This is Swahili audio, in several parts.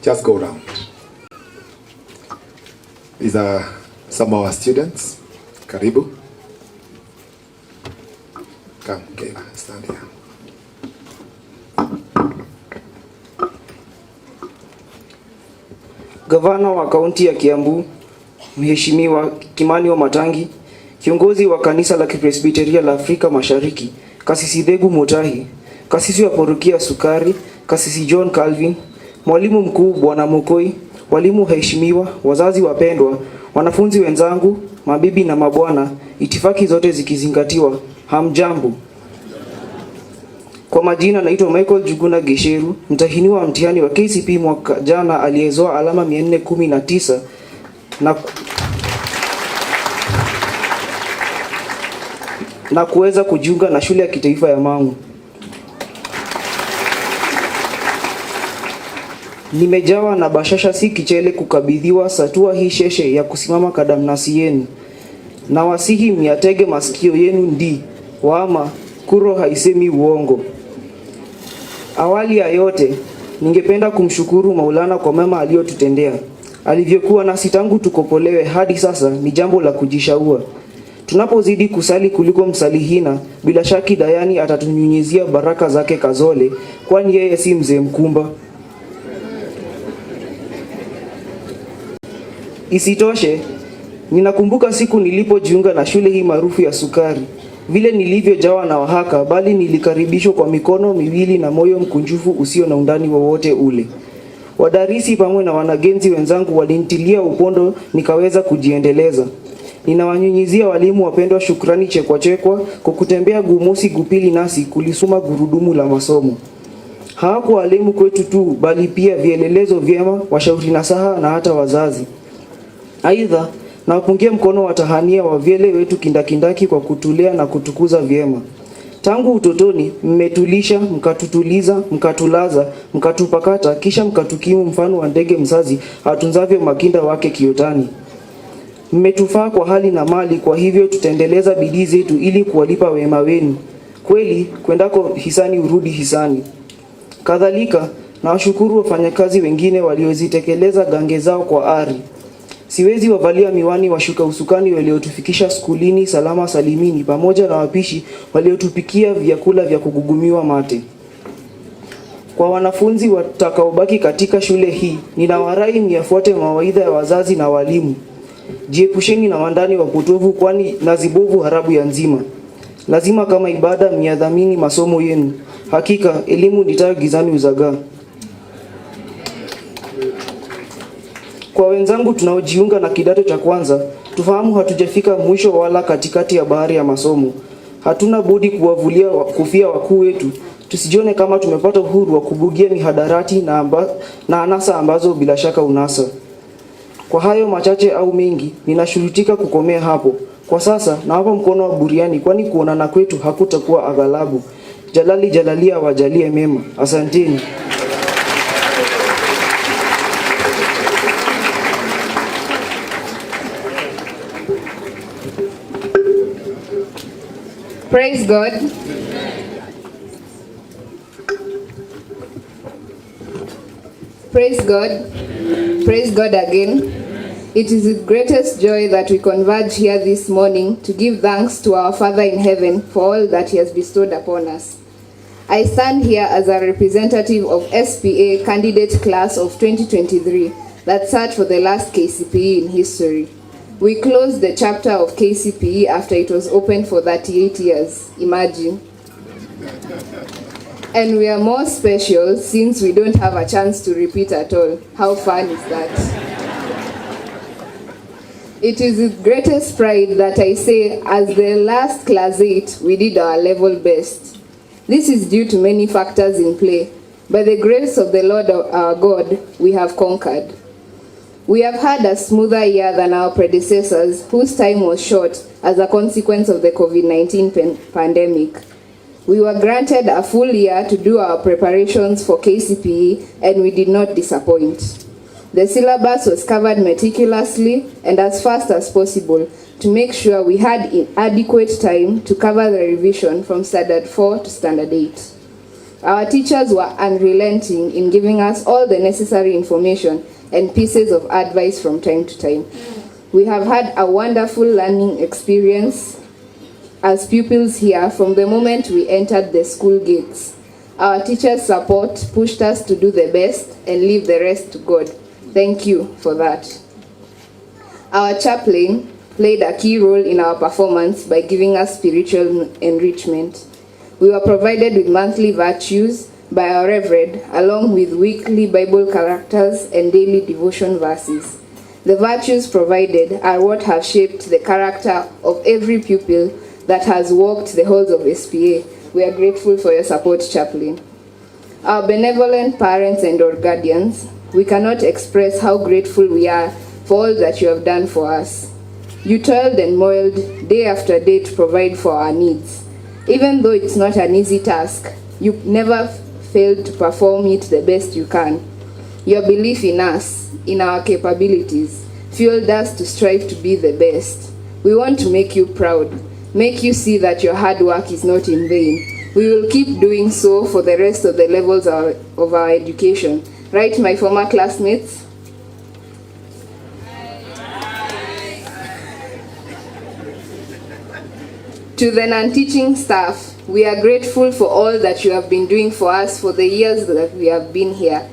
Just go around. These are some of our students. Karibu. Come, Kayla, stand here. Gavana wa kaunti ya Kiambu, Mheshimiwa Kimani wa Matangi, kiongozi wa kanisa la Kipresbiteria la Afrika Mashariki, Kasisi Thegu Mutahi, kasisi wa Parokia Sukari, Kasisi John Calvin, mwalimu mkuu Bwana Mokoi, walimu heshimiwa, wazazi wapendwa, wanafunzi wenzangu, mabibi na mabwana, itifaki zote zikizingatiwa, hamjambo. Kwa majina naitwa Michael Juguna Gesheru, mtahiniwa wa mtihani wa KCPE mwaka jana aliyezoa alama 419 na kuweza kujiunga na shule ya kitaifa ya Mangu. Nimejawa na bashasha si kichele kukabidhiwa satua hii sheshe ya kusimama kadamnasi yenu. Na wasihi miatege masikio yenu ndi, wama kuro haisemi uongo. Awali ya yote, ningependa kumshukuru Maulana kwa mema aliyotutendea. Alivyokuwa nasi tangu tukopolewe hadi sasa ni jambo la kujishaua. Tunapozidi kusali kuliko msalihina, bila shaki Dayani atatunyunyizia baraka zake kazole, kwani yeye si mzee mkumba. Isitoshe, ninakumbuka siku nilipojiunga na shule hii maarufu ya Sukari. Vile nilivyojawa na wahaka, bali nilikaribishwa kwa mikono miwili na moyo mkunjufu usio na undani wowote ule. Wadarisi pamoja na wanagenzi wenzangu walinitilia upondo nikaweza kujiendeleza. Ninawanyunyizia walimu wapendwa shukrani chekwa kwa kutembea gumusi gupili nasi kulisuma gurudumu la masomo. Hawakuwa walimu kwetu tu, bali pia vielelezo vyema, washauri nasaha na hata wazazi. Aidha, nawapungia mkono watahania wa vyele wetu kindakindaki kwa kutulea na kutukuza vyema. Tangu utotoni, mmetulisha, mkatutuliza, mkatulaza, mkatupakata, kisha mkatukimu mfano wa ndege mzazi atunzavyo makinda wake kiotani. Mmetufaa kwa hali na mali, kwa hivyo tutaendeleza bidii zetu ili kuwalipa wema wenu. Kweli, kwendako hisani urudi hisani. Kadhalika, nawashukuru wafanyakazi wengine waliozitekeleza gange zao kwa ari. Siwezi wavalia miwani washuka usukani waliotufikisha skulini salama salimini, pamoja na wapishi waliotupikia vyakula vya kugugumiwa mate. Kwa wanafunzi watakaobaki katika shule hii, ninawarai myafuate mawaidha ya wazazi na walimu. Jiepusheni na wandani wapotovu, kwani nazibovu harabu ya nzima. Lazima kama ibada miyadhamini masomo yenu. Hakika elimu ni taa gizani uzagaa. Kwa wenzangu tunaojiunga na kidato cha kwanza, tufahamu hatujafika mwisho wala katikati ya bahari ya masomo. Hatuna budi kuwavulia kufia wakuu wetu. Tusijione kama tumepata uhuru wa kubugia mihadarati na anasa ambazo bila shaka unasa. Kwa hayo machache au mengi, ninashurutika kukomea hapo. Kwa sasa, nawapa mkono wa buriani, kwani kuonana kwetu hakutakuwa aghalabu. Jalali jalalia wajalie mema. Asanteni. Praise God. Praise God. Praise God again. It is with greatest joy that we converge here this morning to give thanks to our Father in heaven for all that He has bestowed upon us. I stand here as a representative of SPA candidate class of 2023 that sat for the last KCPE in history. We closed the chapter of KCPE after it was opened for 38 years. Imagine. And we are more special since we don't have a chance to repeat at all. How fun is that? It is with greatest pride that I say, as the last class 8, we did our level best. This is due to many factors in play. By the grace of the Lord our God, we have conquered. We have had a smoother year than our predecessors, whose time was short as a consequence of the COVID-19 pandemic. We were granted a full year to do our preparations for KCPE, and we did not disappoint. The syllabus was covered meticulously and as fast as possible to make sure we had adequate time to cover the revision from Standard 4 to Standard 8. Our teachers were unrelenting in giving us all the necessary information and pieces of advice from time to time. We have had a wonderful learning experience as pupils here from the moment we entered the school gates. Our teachers' support pushed us to do the best and leave the rest to God. Thank you for that. Our chaplain played a key role in our performance by giving us spiritual enrichment. We were provided with monthly virtues by our Reverend, along with weekly Bible characters and daily devotion verses. The virtues provided are what have shaped the character of every pupil that has walked the halls of SPA. We are grateful for your support, Chaplain. Our benevolent parents and our guardians, we cannot express how grateful we are for all that you have done for us. You toiled and moiled day after day to provide for our needs. Even though it's not an easy task, you never failed to perform it the best you can. Your belief in us, in our capabilities, fueled us to strive to be the best. We want to make you proud, make you see that your hard work is not in vain. We will keep doing so for the rest of the levels of our education. Right, my former classmates? To the non-teaching staff, we are grateful for all that you have been doing for us for the years that we have been here.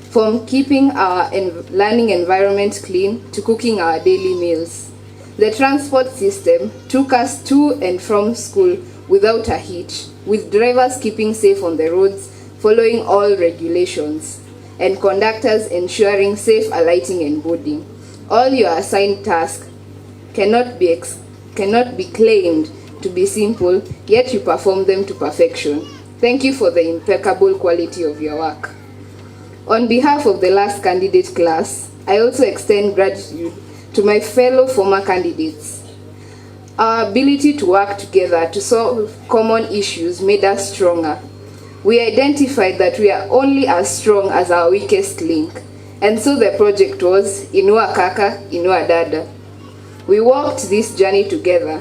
From keeping our learning environment clean to cooking our daily meals. The transport system took us to and from school without a hitch, with drivers keeping safe on the roads, following all regulations, and conductors ensuring safe alighting and boarding. All your assigned tasks cannot be claimed to be simple, yet you perform them to perfection. Thank you for the impeccable quality of your work. On behalf of the last candidate class, I also extend gratitude to my fellow former candidates. Our ability to work together to solve common issues made us stronger. We identified that we are only as strong as our weakest link, and so the project was Inua Kaka, Inua Dada. We walked this journey together.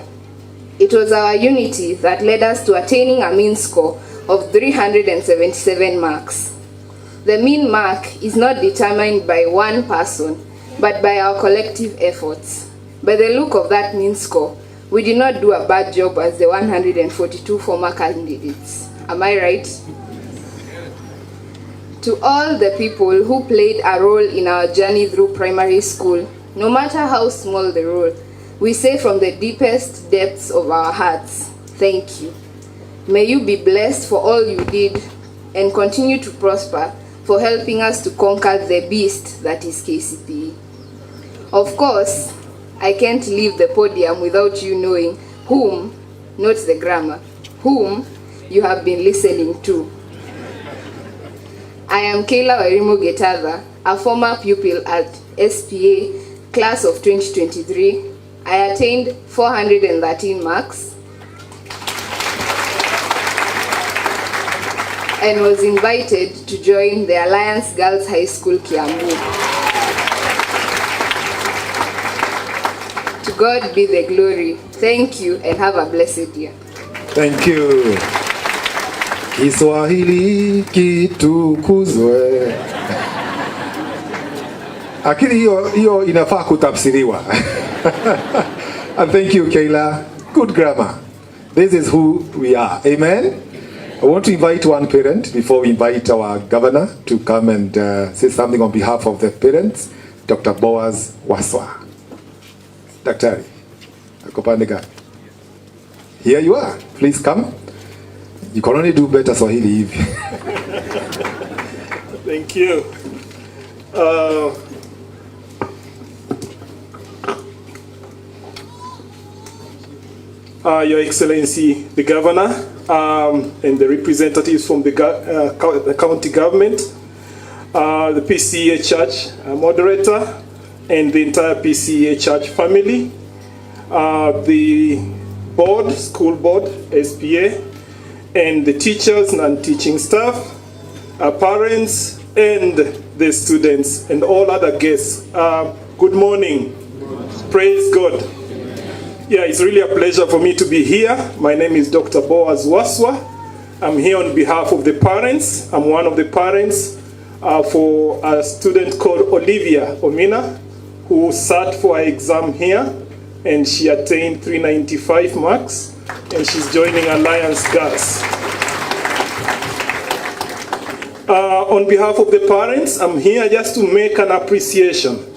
It was our unity that led us to attaining a mean score of 377 marks. The mean mark is not determined by one person, but by our collective efforts. By the look of that mean score, we did not do a bad job as the 142 former candidates. Am I right? To all the people who played a role in our journey through primary school, no matter how small the role, we say from the deepest depths of our hearts, thank you. May you be blessed for all you did and continue to prosper for helping us to conquer the beast that is KCPE. Of course, I can't leave the podium without you knowing whom, not the grammar, whom you have been listening to. I am Kayla Wairimu Getatha, a former pupil at SPA, class of 2023. I attained 413 marks and was invited to join the Alliance Girls High School, Kiambu. To God be the glory. Thank you and have a blessed year. Thank you. Kiswahili kitukuzwe. Akili hiyo inafaa kutafsiriwa. And thank you, Kayla. Good grammar. This is who we are. Amen. I want to invite one parent before we invite our governor to come and say something on behalf of the parents. Dr. Boaz Waswa. Daktari. Akopandega. Here you are. Please come. You can only do better Swahili. Thank you. Your Excellency, the Governor, and the representatives from the county government, the PCA Church moderator, and the entire PCA Church family, the board, school board, SPA, and the teachers and teaching staff, our parents, and the students, and all other guests. Good morning. Praise God. Yeah, it's really a pleasure for me to be here. My name is Dr. Boaz Waswa. I'm here on behalf of the parents. I'm one of the parents for a student called Olivia Omina, who sat for her exam here, and she attained 395 marks, and she's joining Alliance Girls. On behalf of the parents, I'm here just to make an appreciation